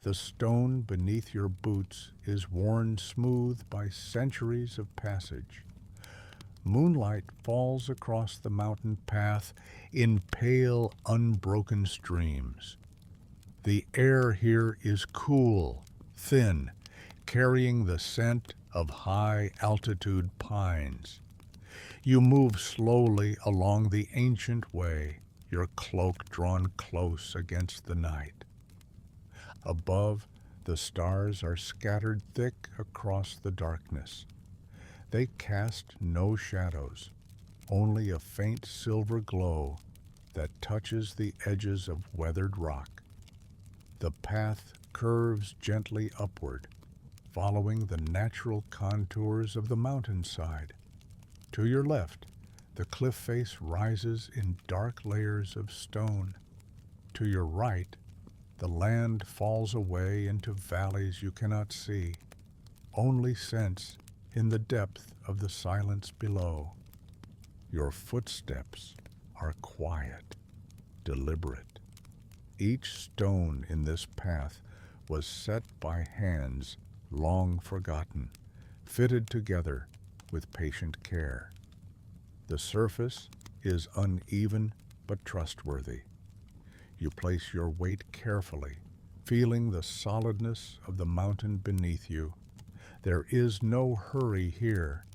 The stone beneath your boots is worn smooth by centuries of passage. Moonlight falls across the mountain path in pale, unbroken streams. The air here is cool, thin, carrying the scent of high-altitude pines. You move slowly along the ancient way, your cloak drawn close against the night. Above, the stars are scattered thick across the darkness. They cast no shadows, only a faint silver glow that touches the edges of weathered rock. The path curves gently upward, following the natural contours of the mountainside. To your left, the cliff face rises in dark layers of stone. To your right, the land falls away into valleys you cannot see, only sense in the depth of the silence below. Your footsteps are quiet, deliberate. Each stone in this path was set by hands long forgotten, fitted together with patient care. The surface is uneven but trustworthy. You place your weight carefully, feeling the solidness of the mountain beneath you. There is no hurry here.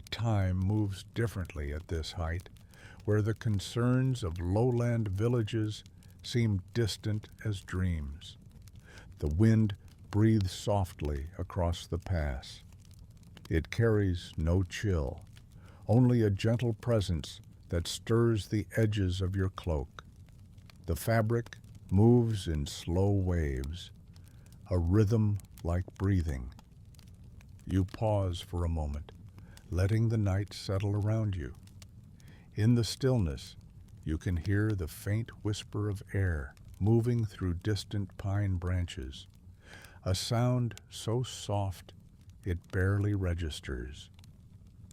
Time moves differently at this height, where the concerns of lowland villages seem distant as dreams. The wind breathes softly across the pass. It carries no chill, only a gentle presence that stirs the edges of your cloak. The fabric moves in slow waves, a rhythm like breathing. You pause for a moment, letting the night settle around you. In the stillness, you can hear the faint whisper of air moving through distant pine branches, a sound so soft it barely registers.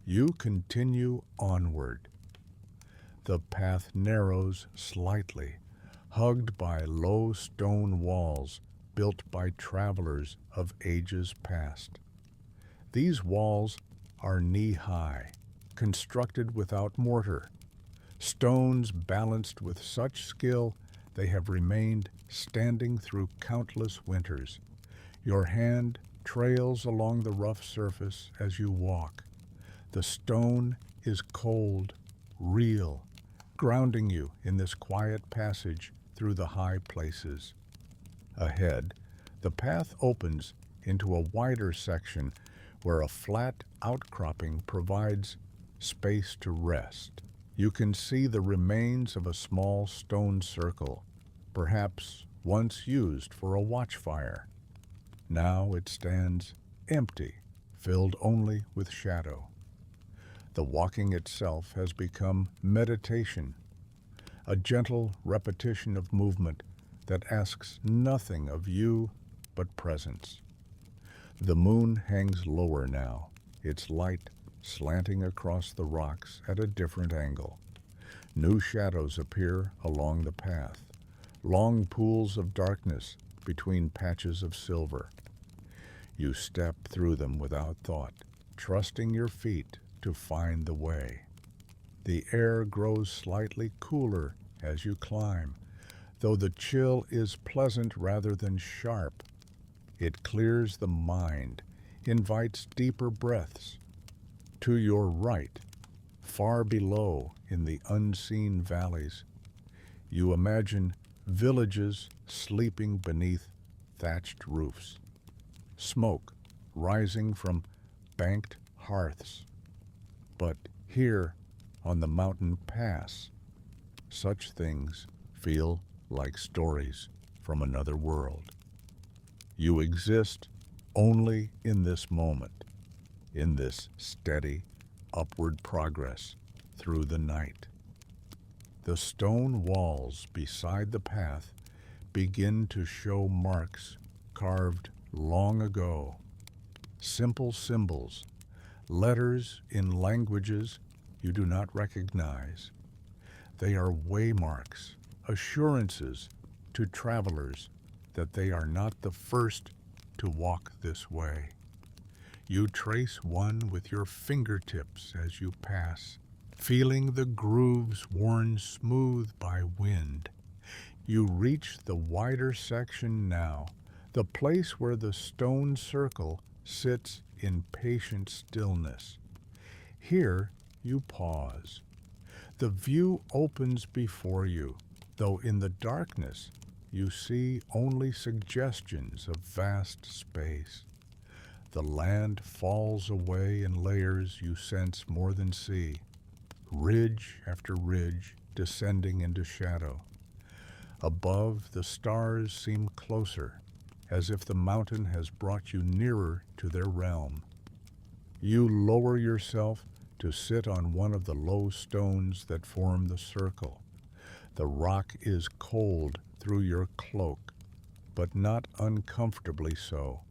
You continue onward. The path narrows slightly, hugged by low stone walls built by travelers of ages past. These walls are knee-high, constructed without mortar, stones balanced with such skill they have remained standing through countless winters. Your hand trails along the rough surface as you walk. The stone is cold, real, grounding you in this quiet passage through the high places. Ahead, the path opens into a wider section where a flat outcropping provides space to rest. You can see the remains of a small stone circle, perhaps once used for a watchfire. Now it stands empty, filled only with shadow. The walking itself has become meditation, a gentle repetition of movement that asks nothing of you but presence. The moon hangs lower now, its light slanting across the rocks at a different angle. New shadows appear along the path, long pools of darkness between patches of silver. You step through them without thought, trusting your feet to find the way. The air grows slightly cooler as you climb, though the chill is pleasant rather than sharp. It clears the mind, invites deeper breaths. To your right, far below in the unseen valleys, you imagine villages sleeping beneath thatched roofs, smoke rising from banked hearths. But here, on the mountain pass, such things feel like stories from another world. You exist only in this moment, in this steady, upward progress through the night. The stone walls beside the path begin to show marks carved long ago, simple symbols, letters in languages you do not recognize. They are waymarks, assurances to travelers that they are not the first to walk this way. You trace one with your fingertips as you pass, feeling the grooves worn smooth by wind. You reach the wider section now, the place where the stone circle sits in patient stillness. Here you pause. The view opens before you, though in the darkness you see only suggestions of vast space. The land falls away in layers you sense more than see, ridge after ridge descending into shadow. Above, the stars seem closer, as if the mountain has brought you nearer to their realm. You lower yourself to sit on one of the low stones that form the circle. The rock is cold through your cloak, but not uncomfortably so.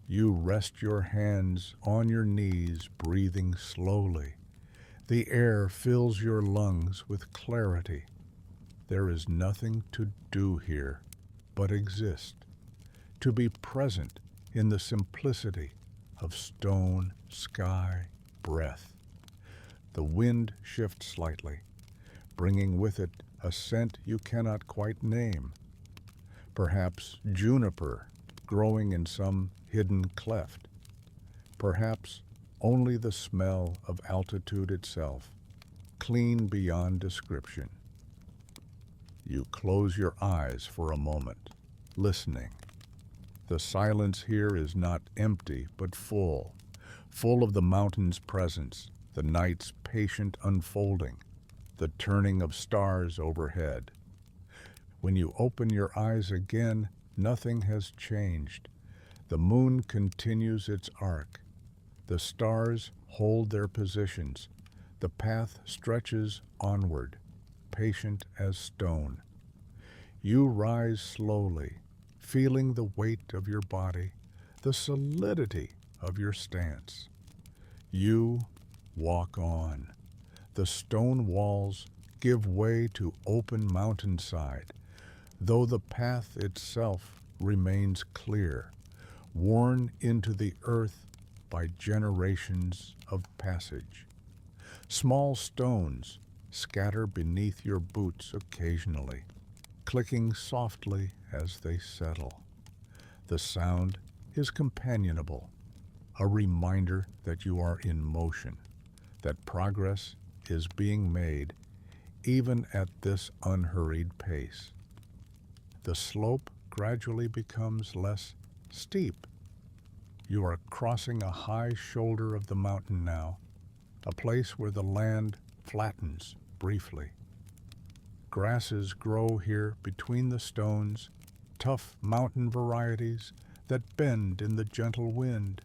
You rest your hands on your knees, breathing slowly. The air fills your lungs with clarity. There is nothing to do here but exist, to be present in the simplicity of stone, sky, breath. The wind shifts slightly, bringing with it a scent you cannot quite name. Perhaps juniper growing in some hidden cleft. Perhaps only the smell of altitude itself, clean beyond description. You close your eyes for a moment, listening. The silence here is not empty, but full of the mountain's presence, the night's patient unfolding, the turning of stars overhead. When you open your eyes again, nothing has changed. The moon continues its arc. The stars hold their positions. The path stretches onward, patient as stone. You rise slowly, feeling the weight of your body, the solidity of your stance. You walk on. The stone walls give way to open mountainside, though the path itself remains clear, worn into the earth by generations of passage. Small stones scatter beneath your boots occasionally, clicking softly as they settle. The sound is companionable, a reminder that you are in motion, that progress is being made even at this unhurried pace. The slope gradually becomes less steep. You are crossing a high shoulder of the mountain now, a place where the land flattens briefly. Grasses grow here between the stones, tough mountain varieties that bend in the gentle wind.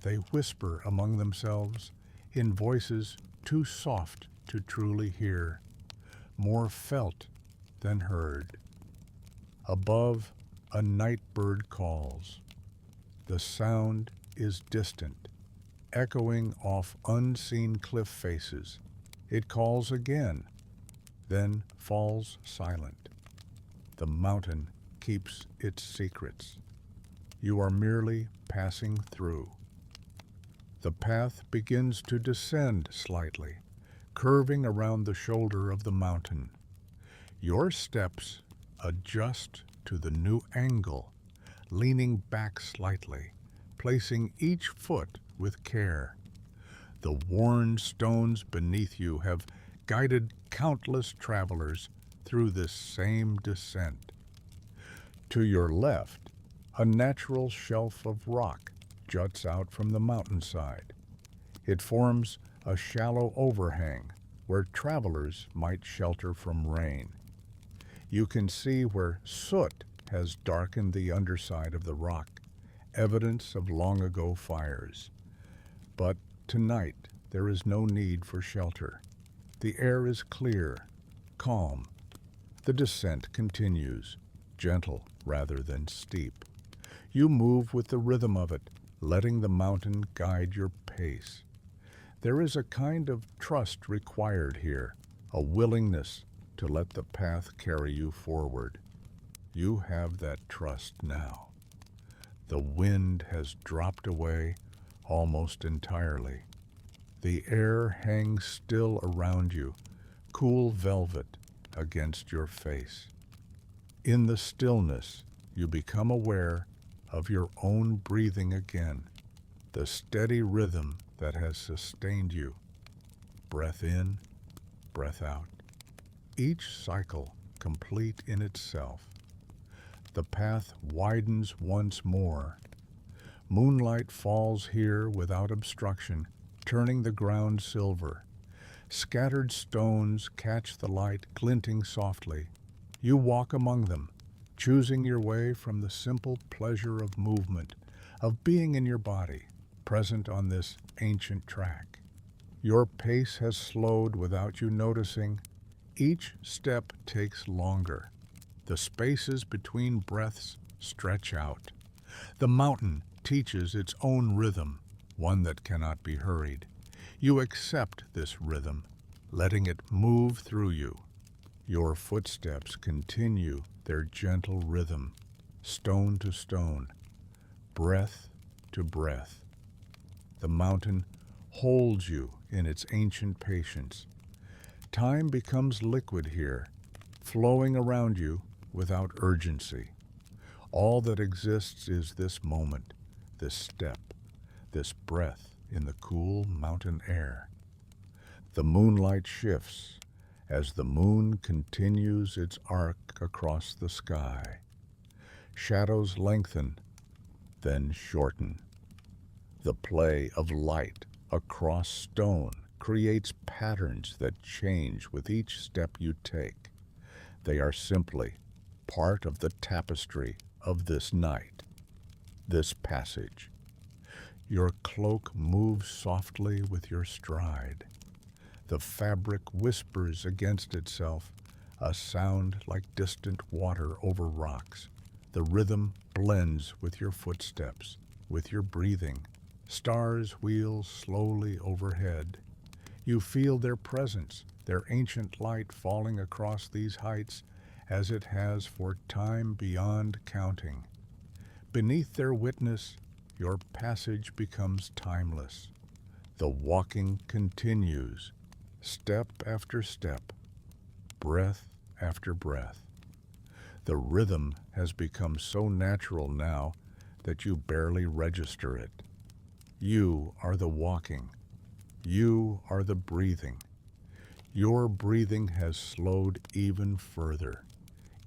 They whisper among themselves in voices too soft to truly hear, more felt than heard. Above, a night bird calls. The sound is distant, echoing off unseen cliff faces. It calls again, then falls silent. The mountain keeps its secrets. You are merely passing through. The path begins to descend slightly, curving around the shoulder of the mountain. Your steps adjust to the new angle, leaning back slightly, placing each foot with care. The worn stones beneath you have guided countless travelers through this same descent. To your left, a natural shelf of rock juts out from the mountainside. It forms a shallow overhang where travelers might shelter from rain. You can see where soot has darkened the underside of the rock, evidence of long ago fires. But tonight there is no need for shelter. The air is clear, calm. The descent continues, gentle rather than steep. You move with the rhythm of it, letting the mountain guide your pace. There is a kind of trust required here, a willingness to let the path carry you forward. You have that trust now. The wind has dropped away almost entirely. The air hangs still around you, cool velvet against your face. In the stillness, you become aware of your own breathing again, the steady rhythm that has sustained you. Breath in, breath out. Each cycle complete in itself. The path widens once more. Moonlight falls here without obstruction, turning the ground silver. Scattered stones catch the light, glinting softly. You walk among them, choosing your way from the simple pleasure of movement, of being in your body, present on this ancient track. Your pace has slowed without you noticing. Each step takes longer. The spaces between breaths stretch out. The mountain teaches its own rhythm, one that cannot be hurried. You accept this rhythm, letting it move through you. Your footsteps continue their gentle rhythm, stone to stone, breath to breath. The mountain holds you in its ancient patience. Time becomes liquid here, flowing around you without urgency. All that exists is this moment, this step, this breath in the cool mountain air. The moonlight shifts as the moon continues its arc across the sky. Shadows lengthen, then shorten. The play of light across stone creates patterns that change with each step you take. They are simply part of the tapestry of this night, this passage. Your cloak moves softly with your stride. The fabric whispers against itself, a sound like distant water over rocks. The rhythm blends with your footsteps, with your breathing. Stars wheel slowly overhead. You feel their presence, their ancient light falling across these heights as it has for time beyond counting. Beneath their witness, your passage becomes timeless. The walking continues, step after step, breath after breath. The rhythm has become so natural now that you barely register it. You are the walking. You are the breathing. Your breathing has slowed even further.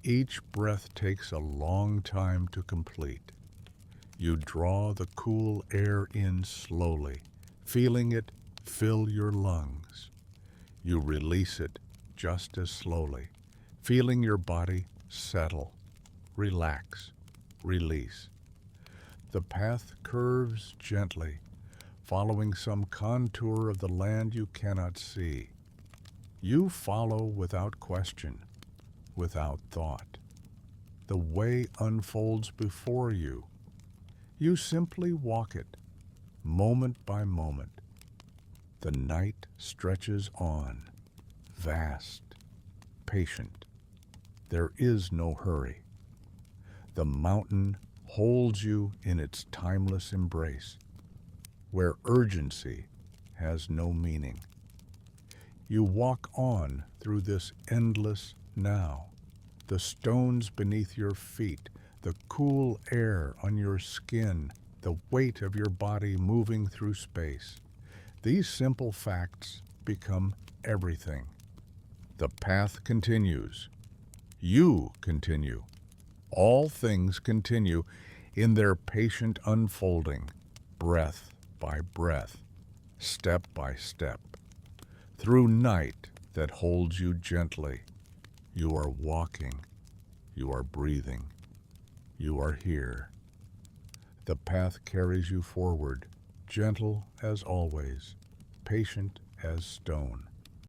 Each breath takes a long time to complete. You draw the cool air in slowly, feeling it fill your lungs. You release it just as slowly, feeling your body settle, relax, release. The path curves gently, following some contour of the land you cannot see. You follow without question, without thought. The way unfolds before you. You simply walk it, moment by moment. The night stretches on, vast, patient. There is no hurry. The mountain holds you in its timeless embrace, where urgency has no meaning. You walk on through this endless now. The stones beneath your feet, the cool air on your skin, the weight of your body moving through space. These simple facts become everything. The path continues. You continue. All things continue in their patient unfolding, breath by breath, step by step. Through night that holds you gently, you are walking, you are breathing, you are here. The path carries you forward, gentle as always, patient as stone.